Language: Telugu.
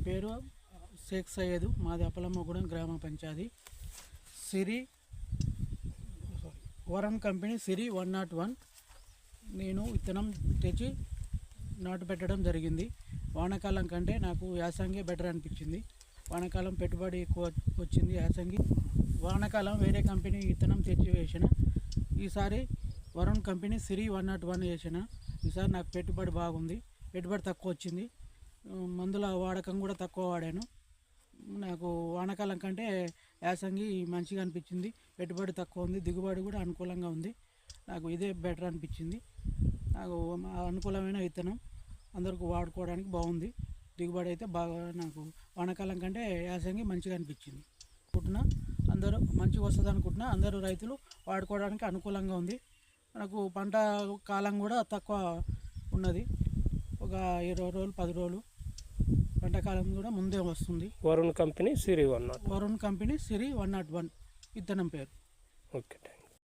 పేరు షేక్ సయ్యద్, మాది అప్పలమ్మగూడెం గ్రామ పంచాయతీ. వరుణ్ కంపెనీ సిరి 101 నేను విత్తనం తెచ్చి నాటు పెట్టడం జరిగింది. వానాకాలం కంటే నాకు యాసంగి బెటర్ అనిపించింది. వానాకాలం పెట్టుబడి ఎక్కువ వచ్చింది. యాసంగి వానాకాలం వేరే కంపెనీ విత్తనం తెచ్చి వేసిన. ఈసారి వరుణ్ కంపెనీ సిరి 101 వేసిన. ఈసారి నాకు పెట్టుబడి బాగుంది, పెట్టుబడి తక్కువ వచ్చింది. మందుల వాడకం కూడా తక్కువ వాడాను. నాకు వానాకాలం కంటే యాసంగి మంచిగా అనిపించింది. పెట్టుబడి తక్కువ ఉంది, దిగుబడి కూడా అనుకూలంగా ఉంది. నాకు ఇదే బెటర్ అనిపించింది. నాకు అనుకూలమైన విత్తనం, అందరికి వాడుకోవడానికి బాగుంది. దిగుబడి అయితే బాగా నాకు వానాకాలం కంటే యాసంగి మంచిగా అనిపించింది. అనుకుంటున్నా అందరూ మంచిగా వస్తుంది అనుకుంటున్నా. అందరూ రైతులు వాడుకోవడానికి అనుకూలంగా ఉంది. మనకు పంట కాలం కూడా తక్కువ ఉన్నది. ఒక 20 రోజులు 10 రోజులు పంటకాలం కూడా ముందే వస్తుంది. వరుణ్ కంపెనీ సిరి 101 వరుణ్ కంపెనీ సిరి 101 విత్తనం పేరు. ఓకే.